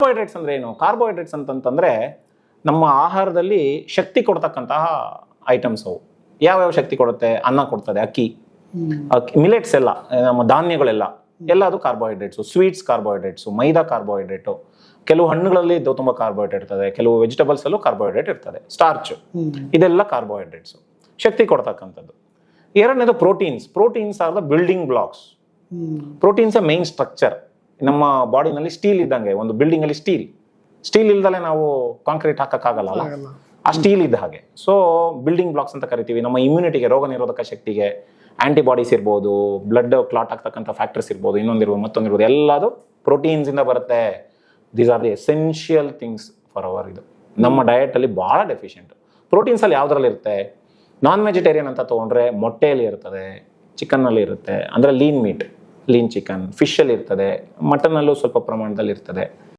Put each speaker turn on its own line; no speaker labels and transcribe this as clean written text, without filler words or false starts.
Carbohydrates ಅಂದ್ರೆ ಏನು? Carbohydrates ಅಂತಂತಂದ್ರೆ ನಮ್ಮ ಆಹಾರದಲ್ಲಿ ಶಕ್ತಿ ಕೊಡ್ತಕ್ಕಂತಹ ಐಟಮ್ಸ್ ಅವು. ಯಾವ್ಯಾವ ಶಕ್ತಿ ಕೊಡುತ್ತೆ? ಅನ್ನ ಕೊಡ್ತದೆ, ಅಕ್ಕಿ, ಮಿಲೆಟ್ಸ್ ಎಲ್ಲ, ನಮ್ಮ ಧಾನ್ಯಗಳೆಲ್ಲ, ಎಲ್ಲ ಅದು ಕಾರ್ಬೋಹೈಡ್ರೇಟ್ಸು. ಸ್ವೀಟ್ಸ್ ಕಾರ್ಬೋಹೈಡ್ರೇಟ್ಸು, ಮೈದಾ ಕಾರ್ಬೋಹೈಡ್ರೇಟು, ಕೆಲವು ಹಣ್ಣುಗಳಲ್ಲಿ ತುಂಬಾ ಕಾರ್ಬೋಹೈಡ್ರೇಟ್ ಇರ್ತದೆ, ಕೆಲವು ವೆಜಿಟಬಲ್ಸ್ ಅಲ್ಲೂ ಕಾರ್ಬೋಹೈಡ್ರೇಟ್ ಇರ್ತದೆ, ಸ್ಟಾರ್ಚ್, ಇದೆಲ್ಲ ಕಾರ್ಬೋಹೈಡ್ರೇಟ್ಸು, ಶಕ್ತಿ ಕೊಡ್ತಕ್ಕಂಥದ್ದು. ಎರಡನೇದು proteins. Proteins are the building blocks. Proteins main structure. ನಮ್ಮ ಬಾಡಿನಲ್ಲಿ ಸ್ಟೀಲ್ ಇದ್ದಂಗೆ, ಒಂದು ಬಿಲ್ಡಿಂಗ್ ಅಲ್ಲಿ ಸ್ಟೀಲ್ ಇಲ್ದಲೆ ನಾವು ಕಾಂಕ್ರೀಟ್ ಹಾಕಕ್ಕಾಗಲ್ಲ, ಆ ಸ್ಟೀಲ್ ಇದ್ದ ಹಾಗೆ. ಸೊ ಬಿಲ್ಡಿಂಗ್ ಬ್ಲಾಕ್ಸ್ ಅಂತ ಕರಿತೀವಿ. ನಮ್ಮ ಇಮ್ಯುನಿಟಿಗೆ, ರೋಗ ನಿರೋಧಕ ಶಕ್ತಿಗೆ, ಆಂಟಿಬಾಡೀಸ್ ಇರ್ಬೋದು, ಬ್ಲಡ್ ಕ್ಲಾಟ್ ಆಗ್ತಕ್ಕಂಥ ಫ್ಯಾಕ್ಟರ್ಸ್ ಇರ್ಬೋದು, ಇನ್ನೊಂದಿರ್ಬೋದು, ಮತ್ತೊಂದಿರ್ಬೋದು, ಎಲ್ಲದು ಪ್ರೋಟೀನ್ಸ್ ಇಂದ ಬರುತ್ತೆ. These are the essential things for our. ಇದು ನಮ್ಮ ಡಯಟ್ ಅಲ್ಲಿ ಬಹಳ ಡೆಫಿಷಿಯೆಂಟ್. ಪ್ರೋಟೀನ್ಸ್ ಅಲ್ಲಿ ಯಾವ್ದ್ರಲ್ಲಿ ಇರುತ್ತೆ? ನಾನ್ ವೆಜಿಟೇರಿಯನ್ ಅಂತ ತಗೊಂಡ್ರೆ ಮೊಟ್ಟೆಯಲ್ಲಿ ಇರ್ತದೆ, ಚಿಕನ್ ಅಲ್ಲಿ ಇರುತ್ತೆ, ಅಂದ್ರೆ lean meat, lean chicken. Fish ಅಲ್ಲಿ ಇರ್ತದೆ, ಮಟನ್ ಅಲ್ಲೂ ಸ್ವಲ್ಪ ಪ್ರಮಾಣದಲ್ಲಿ ಇರ್ತದೆ.